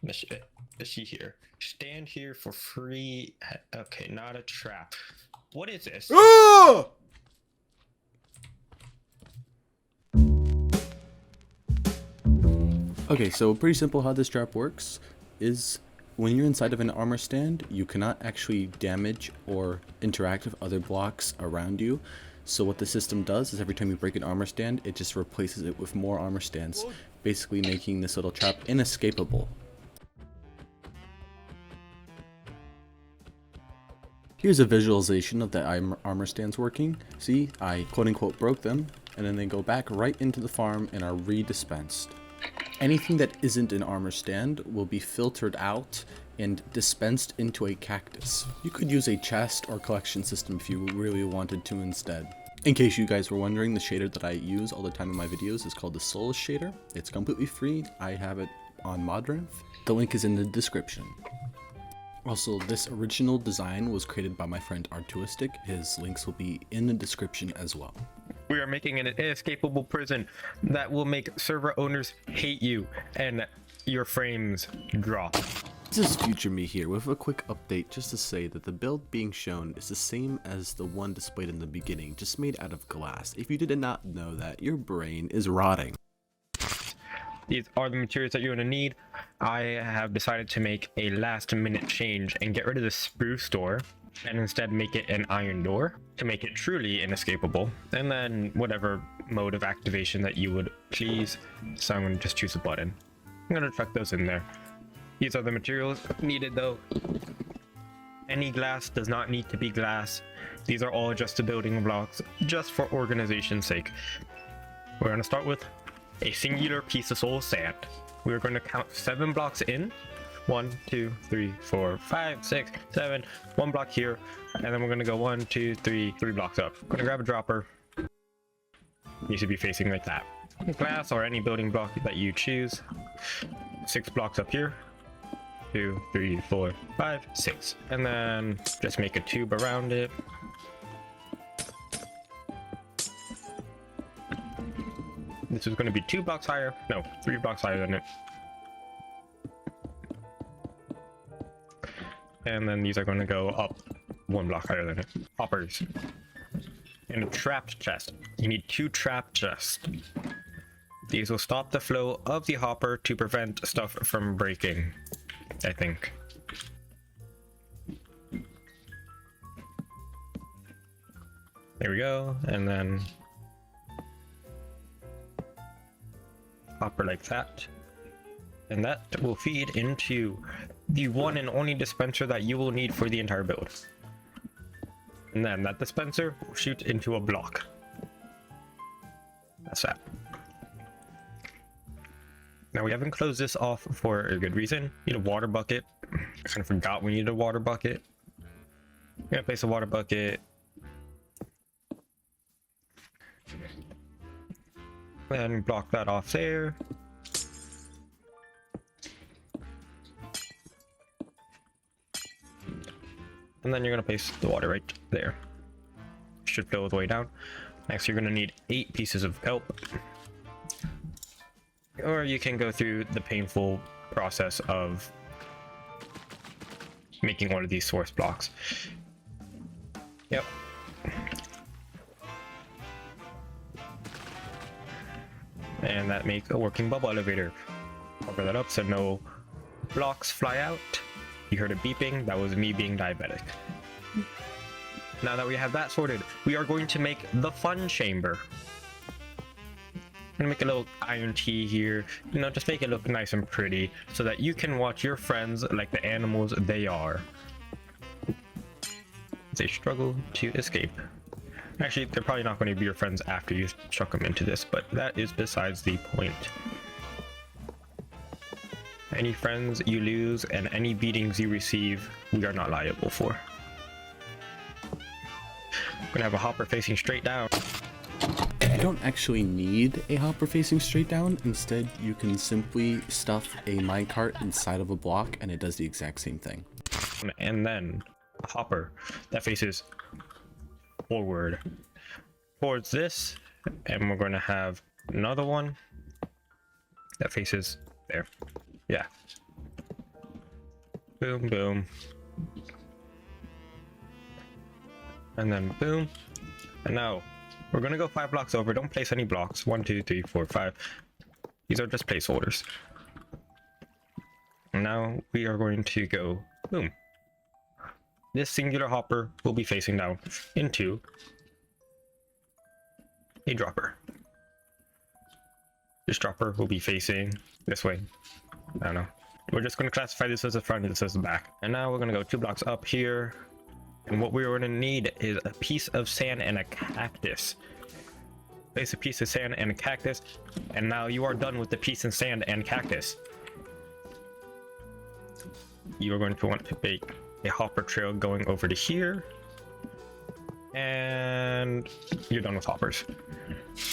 Let's see here. Stand here for free. Okay, not a trap. What is this? Oh! Okay, so pretty simple how this trap works is when you're inside of an armor stand, you cannot actually damage or interact with other blocks around you. So what the system does is every time you break an armor stand, it just replaces it with more armor stands, basically making this little trap inescapable. Here's a visualization of the armor stands working. See, I quote-unquote broke them, and then they go back right into the farm and are re-dispensed. Anything that isn't an armor stand will be filtered out and dispensed into a cactus. You could use a chest or collection system if you really wanted to instead. In case you guys were wondering, the shader that I use all the time in my videos is called the Souls shader. It's completely free. I have it on Modrinth. The link is in the description. Also, this original design was created by my friend Artuistic. His links will be in the description as well. We are making an inescapable prison that will make server owners hate you and your frames drop. This is Future Me here with a quick update just to say that the build being shown is the same as the one displayed in the beginning, just made out of glass. If you did not know that, your brain is rotting. These are the materials that you're going to need. I have decided to make a last minute change and get rid of the spruce door and instead make it an iron door to make it truly inescapable, and then whatever mode of activation that you would please. So I'm going to just choose a button. I'm going to chuck those in there. These are the materials needed though. Any glass does not need to be glass. These are all just the building blocks, just for organization's sake. We're going to start with a singular piece of soul sand. We're going to count 7 blocks in. 1, 2, 3, 4, 5, 6, 7. 1 block here, and then we're going to go 1, 2, 3 blocks up. I'm going to grab a dropper. You should be facing like that. Glass or any building block that you choose. 6 blocks up here. 2, 3, 4, 5, 6. And then just make a tube around it. This is going to be 2 blocks higher. No, 3 blocks higher than it. And then these are going to go up 1 block higher than it. Hoppers. And a trapped chest. You need 2 trapped chests. These will stop the flow of the hopper to prevent stuff from breaking, I think. There we go. And then hopper like that. And that will feed into the one and only dispenser that you will need for the entire build. And then that dispenser will shoot into a block. That's that. Now we haven't closed this off for a good reason. You need a water bucket. I kind of forgot we needed a water bucket. We're gonna place a water bucket. Then block that off there. And then you're going to place the water right there. Should flow the way down. Next, you're going to need 8 pieces of kelp. Or you can go through the painful process of making one of these source blocks. Yep. And that makes a working bubble elevator. Cover that up so no blocks fly out. You heard a beeping, that was me being diabetic. Now that we have that sorted, we are going to make the fun chamber. I'm gonna make a little iron T here, you know, just make it look nice and pretty so that you can watch your friends like the animals they are. They struggle to escape. Actually, they're probably not going to be your friends after you chuck them into this, but that is besides the point. Any friends you lose and any beatings you receive, we are not liable for. I'm gonna have a hopper facing straight down. You don't actually need a hopper facing straight down. Instead, you can simply stuff a minecart inside of a block and it does the exact same thing. And then a hopper that faces forward towards this, and we're going to have another one that faces there. Yeah. Boom, boom. And then boom. And now we're gonna go 5 blocks over. Don't place any blocks. 1, 2, 3, 4, 5. These are just placeholders. And now we are going to go boom. This singular hopper will be facing down into a dropper. This dropper will be facing this way. I don't know. We're just going to classify this as the front and this as the back. And now we're going to go 2 blocks up here. And what we're going to need is a piece of sand and a cactus. Place a piece of sand and a cactus. And now you are done with the piece of sand and cactus. You are going to want to make a hopper trail going over to here. And you're done with hoppers.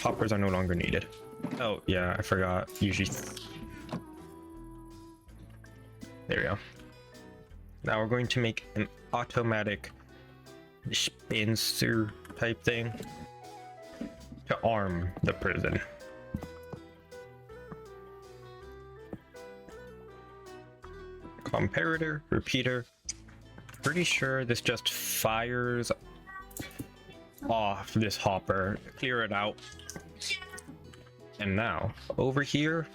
Hoppers are no longer needed. Oh, yeah, I forgot. Usually. There we go. Now we're going to make an automatic dispenser type thing to arm the prison. Comparator, repeater. Pretty sure this just fires off this hopper. Clear it out. And now, over here,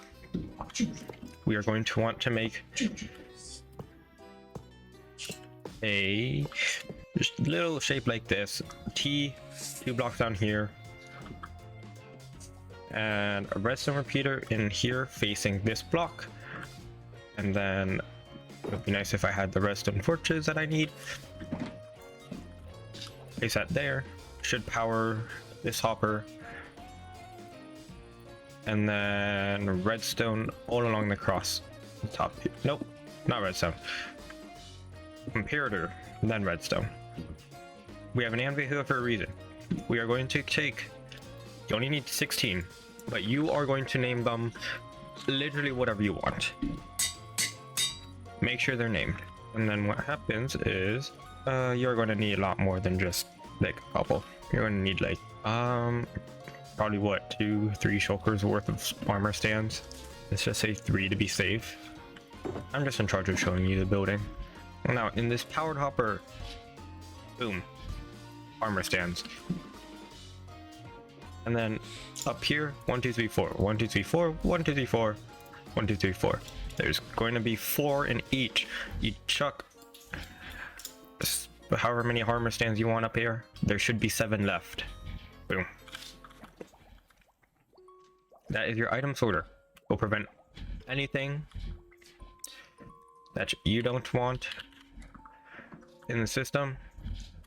we are going to want to make a just little shape like this. T, 2 blocks down here. And a redstone repeater in here facing this block. And then it would be nice if I had the redstone torches that I need. Place that there. Should power this hopper. And then redstone all along the cross. Top here. Nope, not redstone. Comparator, then redstone. We have an anvil here for a reason. We are going to take, you only need 16, but you are going to name them literally whatever you want. Make sure they're named. And then what happens is, you're going to need a lot more than just like a couple. You're going to need like, probably what, 2, 3 shulkers worth of armor stands. Let's just say 3 to be safe. I'm just in charge of showing you the building. Now in this powered hopper, boom, armor stands. And then up here, 1, 2, 3, 4, 1, 2, 3, 4, 1, 2, 3, 4, 1, 2, 3, 4. There's going to be 4 in each. You chuck however many armor stands you want up here. There should be 7 left. Boom. That is your item sorter. Will prevent anything that you don't want in the system,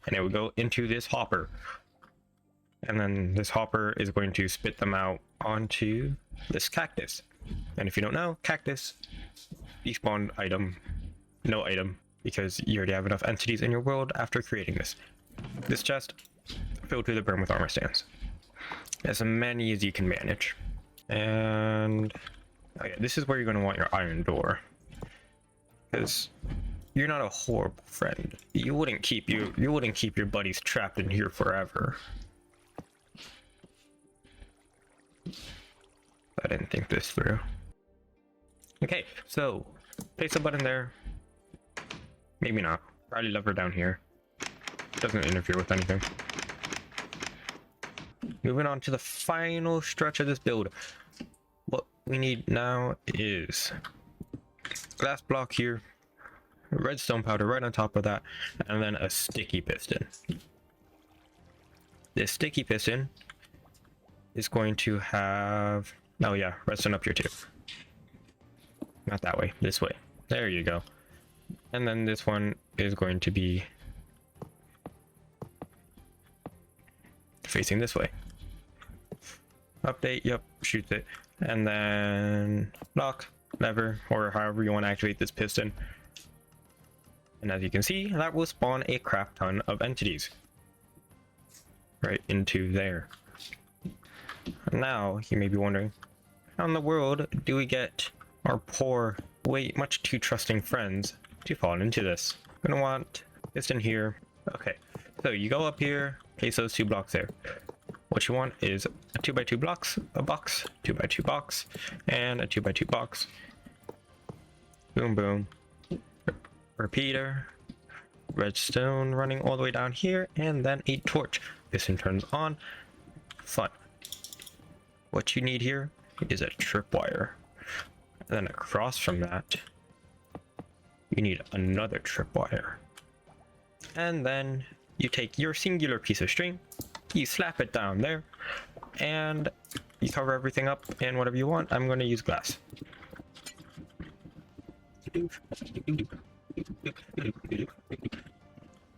and it will go into this hopper, and then this hopper is going to spit them out onto this cactus. And if you don't know, cactus despawned item, no item, because you already have enough entities in your world after creating this. This chest filled to the brim with armor stands, as many as you can manage. And okay, this is where you're going to want your iron door, because you're not a horrible friend. You wouldn't keep your buddies trapped in here forever. I didn't think this through. Okay, so place a button there. Maybe not. Probably lever down here. Doesn't interfere with anything. Moving on to the final stretch of this build. What we need now is glass block here, redstone powder right on top of that, and then a sticky piston. This sticky piston is going to have, oh yeah, redstone up here too. Not that way, this way. There you go. And then this one is going to be facing this way. Update, yep, shoots it. And then lock, lever, or however you want to activate this piston. And as you can see, that will spawn a crap ton of entities right into there. Now, you may be wondering, how in the world do we get our poor, much too trusting friends to fall into this? We're gonna want piston here. Okay, so you go up here, place those 2 blocks there. What you want is a 2x2 blocks, a box, 2x2 box, and a 2x2 box. Boom, boom. repeater, redstone running all the way down here, and then a torch. Piston turns on. Fun. What you need here is a tripwire. And then across from that, you need another tripwire. And then you take your singular piece of string, you slap it down there, and you cover everything up in whatever you want. I'm going to use glass.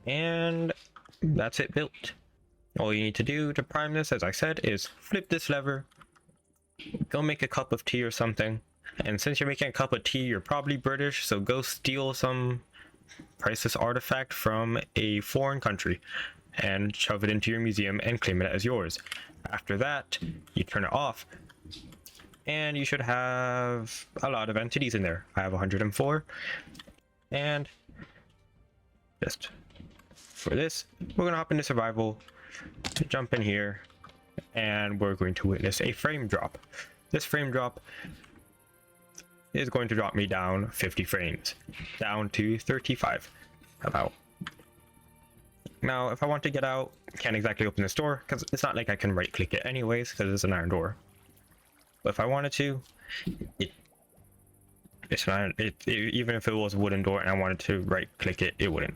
And that's it built. All you need to do to prime this, as I said, is flip this lever, go make a cup of tea or something. And since you're making a cup of tea, you're probably British, so go steal some priceless artifact from a foreign country and shove it into your museum and claim it as yours. After that, you turn it off, and you should have a lot of entities in there. I have 104, and just for this, we're gonna hop into survival, jump in here, and we're going to witness a frame drop. This frame drop is going to drop me down 50 frames, down to 35 about. Now, if I want to get out, can't exactly open this door because it's not like I can right click it anyways because it's an iron door. But if I wanted to, it's an iron, even if it was a wooden door and I wanted to right click it, it wouldn't.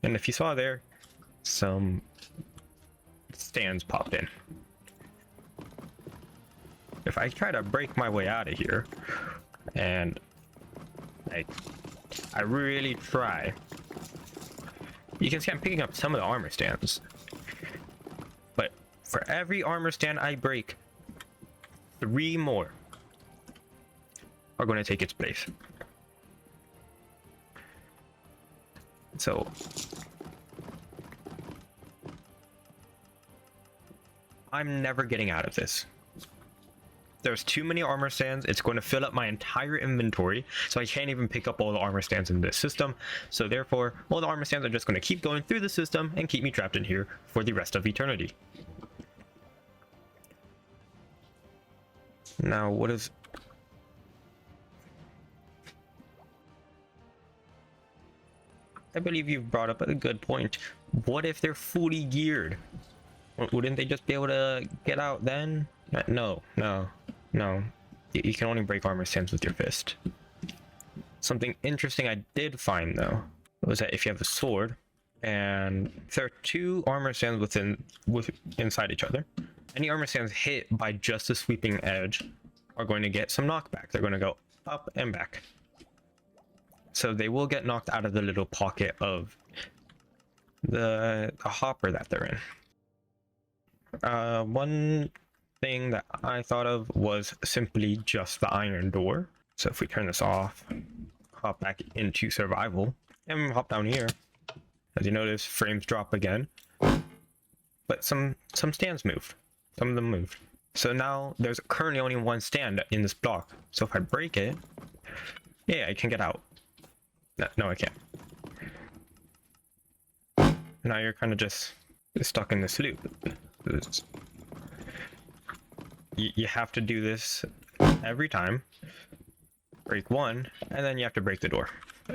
And if you saw there, some stands popped in. If I try to break my way out of here, and I really try, you can see I'm picking up some of the armor stands, but for every armor stand I break, 3 more are going to take its place. So I'm never getting out of this. There's too many armor stands. It's going to fill up my entire inventory, so I can't even pick up all the armor stands in this system. So therefore, all the armor stands are just going to keep going through the system and keep me trapped in here for the rest of eternity. Now, what is... I believe you've brought up a good point. What if they're fully geared? Wouldn't they just be able to get out then? No. You can only break armor stands with your fist. Something interesting I did find though was that if you have a sword and if there are 2 armor stands inside each other, any armor stands hit by just a sweeping edge are going to get some knockback. They're going to go up and back. So they will get knocked out of the little pocket of the hopper that they're in. One thing that I thought of was simply just the iron door. So if we turn this off, hop back into survival, and hop down here, as you notice, frames drop again. But some stands moved. Some of them moved. So now there's currently only 1 stand in this block. So if I break it, yeah, I can get out. No, I can't. Now you're kind of just stuck in this loop. You have to do this every time. Break 1, and then you have to break the door.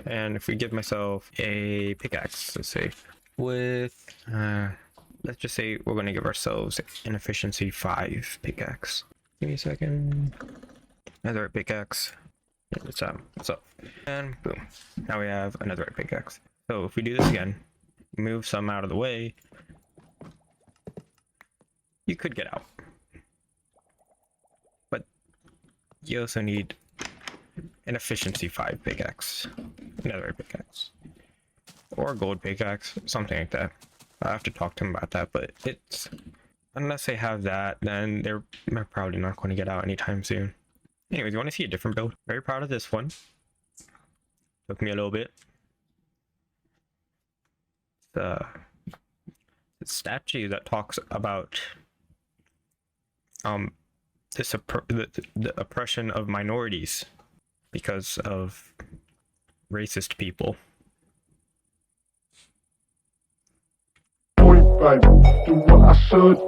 And if we give myself a pickaxe, let's say, with, let's just say we're going to give ourselves an efficiency 5 pickaxe. Give me a second. Another pickaxe. What's up? And boom. Now we have another pickaxe. So if we do this again, move some out of the way, you could get out. But you also need an efficiency 5 pickaxe, another pickaxe, or a gold pickaxe, something like that. I have to talk to them about that, but it's, unless they have that, then they're probably not going to get out anytime soon. Anyways, you want to see a different build? Very proud of this one. Took me a little bit. The statue that talks about the oppression of minorities because of racist people. 45, do what I should.